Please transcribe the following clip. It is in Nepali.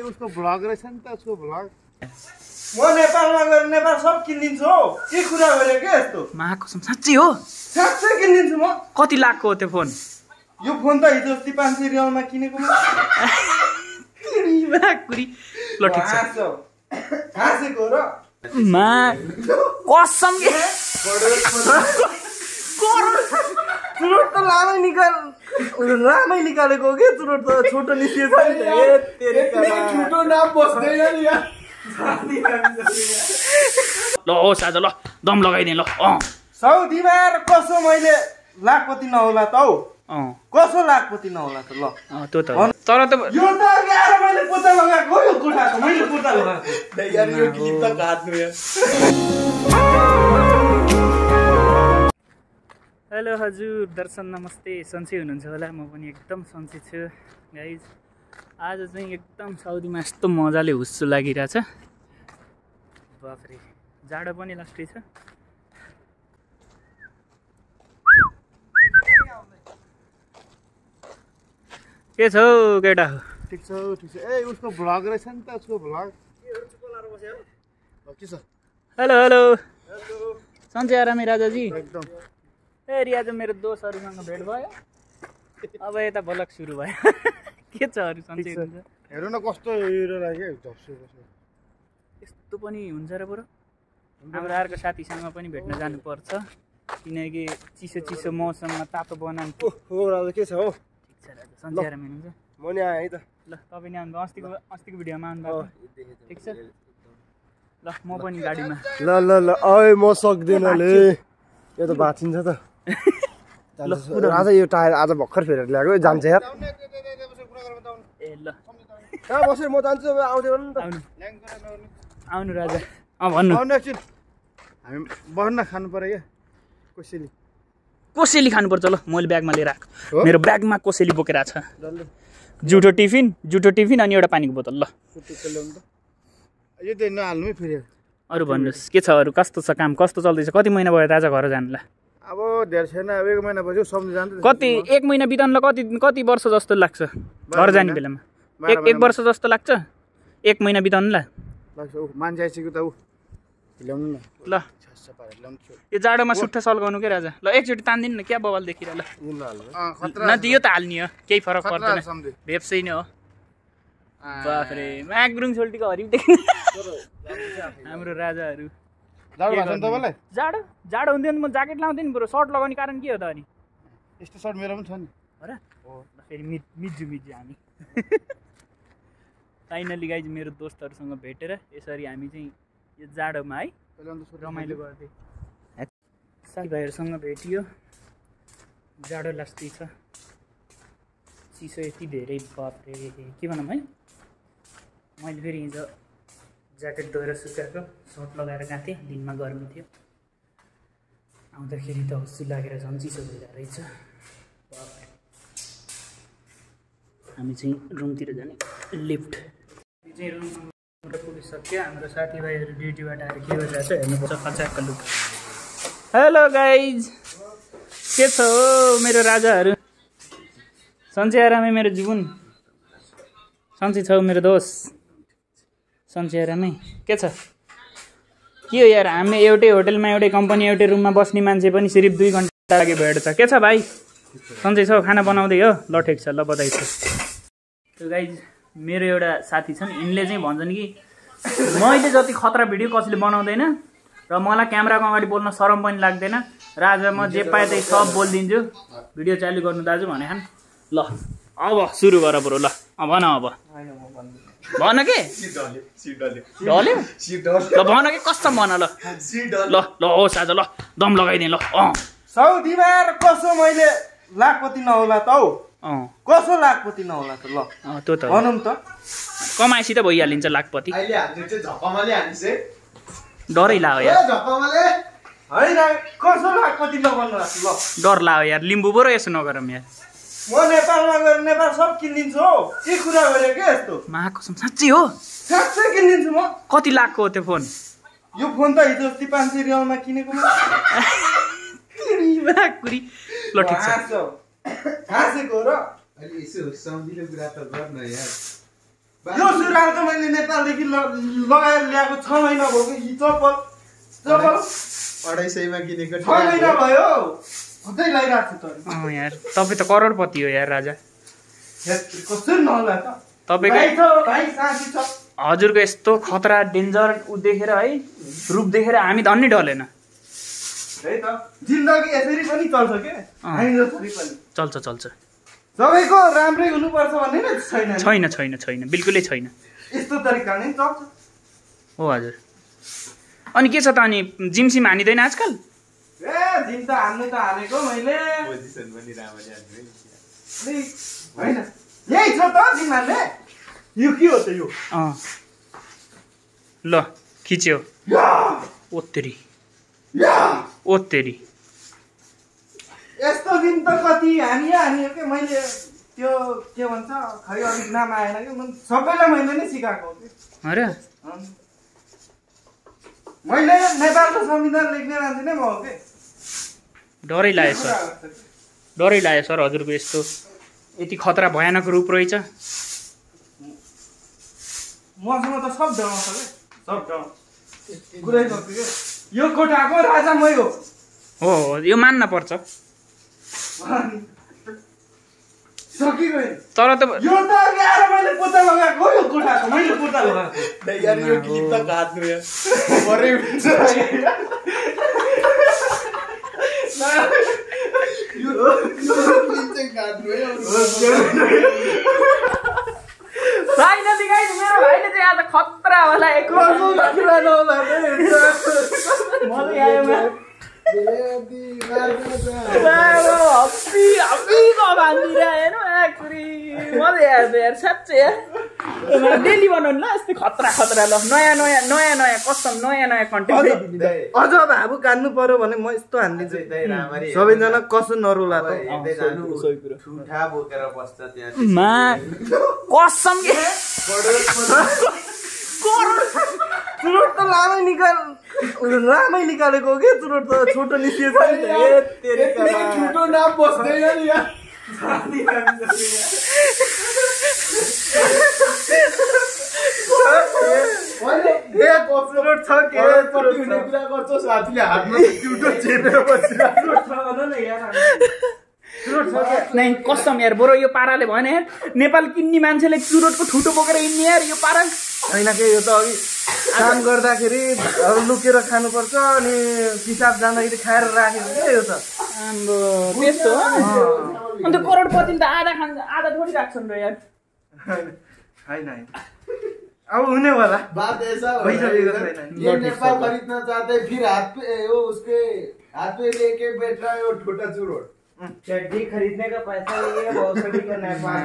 उसको भ्लग रहेछ नि त उसको भ्लग म नेपालमा गएर नेपाल सब किनिदिन्छु हो के कुरा गरे के यस्तो महाकसम साँच्चै हो साँच्चै किनिदिन्छु म कति लाखको हो त्यो फोन यो फोन त हिजो अस्ति 500 रियालमा किनेको म ल ठिक छ हाँसेको र मा कसम के चुरोट त लामै निकालेको के चुरोट त छोटो निस्किएछ नि त छोटो नाम बस्दैन नि यार ल होस् आज ल दम लगाइदिएँ ल साउदीमा कसो मैले लाखपति नहोला त हौ कसो लाखपति नहोला त ल त्यो त तर त यो त यार मैले पोता लगाएको यो कोठाको मैले पोता लगाएको यार यो क्लिप त काट्नु यार हेलो हजुर दर्शन नमस्ते सन्चै हुनुहुन्छ होला म पनि एकदम सन्चै छु गाइज आज चाहिँ एकदम साउदीमा यस्तो मजाले हुस्सु लागिरहेछ बाफरे जाडो पनि लास्टै छ के छ केटा ठिक छ ए उसको भ्लग रहेछ नि त उसको भ्लग के छ हेलो हेलो सन्चै आरामी राजाजी एकदम ए रियाज मेरो दोस्तहरूसँग भेट भयो अब यता भलक सुरु भयो के छ अरू सन्चै हुनुहुन्छ हेर्नु न कस्तो हेरेर लाग्यो झप्सो यस्तो पनि हुन्छ र बरु हाम्रो अर्को साथीसँग पनि भेट्न जानुपर्छ किनकि चिसो चिसो मौसममा तातो बनाउनु हो राजा के छ हो ठिक छ राजा सन्चै आरामी हुनुहुन्छ म नि आएँ है त ल तपाईँ नि आउनु अस्तिको भिडियोमा आउनु भएको ठिक छ ल म पनि गाडीमा ल ल ल ओइ म सक्दिन ले यो त बाँचिन्छ त राजा यो टायर आज भर्खर फेरेर ल्याएको जान्छ यार ए ल कहाँ बसेर म जान्छु आउँदैन नि त आउनु राजा भन्नु एकछिन हामी बस्न खानु पर्यो क्या कोसेली खानुपर्छ ल मैले ब्यागमा लिएर आएको मेरो ब्यागमा कोसेली बोकेर छ जुठो टिफिन अनि एउटा पानीको बोतल ल यो त नहाल्नु फेरि अरू भन्नुहोस् के छ अरू कस्तो छ काम कस्तो चल्दैछ कति महिना भयो राजा घर जानुलाई अब धेरै छैन अब 1 महिना पछि सम्झ जान्छ कति 1 महिना बिताउनलाई कति वर्ष जस्तो लाग्छ घर जाने बेलामा 1 वर्ष जस्तो लाग्छ 1 महिना बिताउनलाई लाग्छ मान्छे आइसक्यो त उ ल्याउनु न ल यो जाडोमा सुट्ठा सल्काउनु के राजा ल एकचोटि तान्दिनु न क्या बवाल देखिरा ल न दियो त हाल्ने हो केही फरक पर्दैन भेप्सै नै हो बाफरे म्याग्रुङ सोल्टीको हरिब देख्नु हाम्रो राजाहरू जाडो हुँदैन म ज्याकेट लाउँदैन बरु सर्ट लगाउने कारण के हो त अनि यस्तो सर्ट मेरो पनि छ नि हो र फेरि मिज्जु हामी फाइनली गाइज मेरो दोस्तहरूसँग भेटेर यसरी हामी चाहिँ यो जाडोमा है रमाइलो गर्दै साथीभाइहरूसँग भेटियो जाडो लास्दै छ चिसो यति धेरै बाफरे के भनौँ है मैले फेरि हिजो ज्याकेट धोएर सुकाएको सर्ट लगाएर गएको थिएँ दिनमा गर्मी थियो आउँदाखेरि त हुस्सु लागेर झन् चिसो भइरहेको रहेछ हामी चाहिँ रुमतिर जाने लिफ्ट चाहिँ रुमबाट पुगिसक्यो हाम्रो साथीभाइहरू ड्युटीबाट आएर के गरिरहेको छ हेर्नुपर्छ खचाक्क लुक हेलो गाइज के छ हो मेरो राजाहरू सन्चै आरामै मेरो जीवन सन्चै छ मेरो दोस्त सन्चै आरामै के छ के हो यार हामी एउटै होटलमा एउटै कम्पनी एउटै रुममा बस्ने मान्छे पनि सिर्फ 2 घन्टा लागि भेट्छ के छ भाइ सन्चै छ खाना बनाउँदै हो ल ठिक छ ल बधाई छ त्यो गाइज मेरो एउटा साथी छन् यिनले चाहिँ भन्छन् कि मैले जति खतरा भिडियो कसैले बनाउँदैन र मलाई क्यामेराको अगाडि बोल्न शरम पनि लाग्दैन राजा म जे पाए त्यही सब बोलिदिन्छु भिडियो चालु गर्नु दाजु भने खान ल अब सुरु गर बरु ल भन अब भन के डल्यो ल भन के कस्तो भन ल ल होस् आज ल दम लगाइदिएँ ल साउदीमा कसो मैले लाखपति नहोला त हौ कसो लाखपति नहोला त ल त्यो त भनौँ त कमाएपछि त भइहालिन्छ लाखपति डरै लाग्यो यार होइन कसो लाखपति नबन्नु ल डर लाग्यो यार लिम्बू पो र यसो नगरौँ यार म नेपालमा गएर नेपाल सब किनिदिन्छु हो के कुरा गरे के यस्तो महाकसम साँच्चै हो साँच्चै किनिदिन्छु म कति लाखको हो त्यो फोन यो फोन त हिजो अस्ति 500 रियालमा किनेको म ल ठिक छ हाँसेको र अहिले यसो सम्झिने कुरा त गर्न यार यो सुरुवाल त मैले नेपालदेखि लगाएर ल्याएको 6 महिना भयो कि चप्पल 250 मा किनेको 6 महिना भयो सधैँ लगाइरहेको छु त यार तपाईँ त करोडपति हो यार राजा कसरी नहोला त तपाईँको भाइ साथी छ हजुरको यस्तो खतरा डेन्जर उ देखेर है रूप देखेर हामी धन्नै डलेन है त जिन्दगी यसरी पनि चल्छ के हामी जसरी पनि चल्छ सबैको राम्रै हुनुपर्छ भन्ने नै छैन बिल्कुलै छैन यस्तो तरिकाले चल्छ हो हजुर अनि के छ त अनि जिम सिम हानिँदैन आजकल ए जिम त हान्नु त हालेको मैले पोजिसन पनि राम्ररी हान्नु हैन यही छ त जिम हान्ने यो के हो त यो ल खिच्यो ओत्तेरी यस्तो दिन त कति हानियो के मैले त्यो के भन्छ खै अलिक नाम आएन कि सबैलाई मैले नै सिकाएको हो कि अरे मैले नेपालको संविधान लेख्ने मान्छे नै म हो के डरै लाग्यो सर हजुरको यस्तो यति खतरा भयानक रूप रहेछ मसँग त सब डाउँ छ के सब डाउँ कुरै सक्छु के यो कोठाको राजा मै हो यो मान्न पर्छ सकिगयो तर त यो त ल्याएर मैले पोता लगाएको यो कोठाको मैले पोता लगाएको यार यो क्लिप त काट्नु यार परै हुन्छ यो क्लिप चाहिँ काट्नु है फाइनली गाइस मेरो भाइले चाहिँ आज खतरा होला एक डेली बनाउनु ल यस्तै खतरा ल नयाँ कसम नयाँ कन्टेन्ट अझ भाबु कान्नु पर्यो भने म यस्तो हान्दिन्छु सबैजना कसो नरोला त ठुठा बोकेर बस्छ त्यहाँ मा कसम के चुरोट त लामै निकालेको हो कि चुरोट त छोटो निस्किएछ नि त ठुटो नाम बस्दैन नि यार चुरोट छ के कुरा गर्छ साथीले हातमा ठुटो चेपेर बसिरहेको नै कसम यार बरु यो पाराले भएन यार नेपाल किन्ने मान्छेले चुरोटको ठुटो बोकेर हिँड्ने यार यो पारा होइन के यो त अघि काम गर्दाखेरि लुकेर खानुपर्छ अनि पिसाब जाँदाखेरि खाएर राखेको क्या यो त त्यस्तो अन्त करोडपतिले त आधा थोडी राख्छन् र यार होइन अब हुने वाला बात ऐसा हो पैसा दिएको छैन ये नेपाल खरीदना चाहते फिर हाथ पे वो उसके हाथ पे लेके बैठ रहा है वो छोटा चुरोट चड्डी खरीदने का पैसा नहीं है बहुत सभी का नेपाल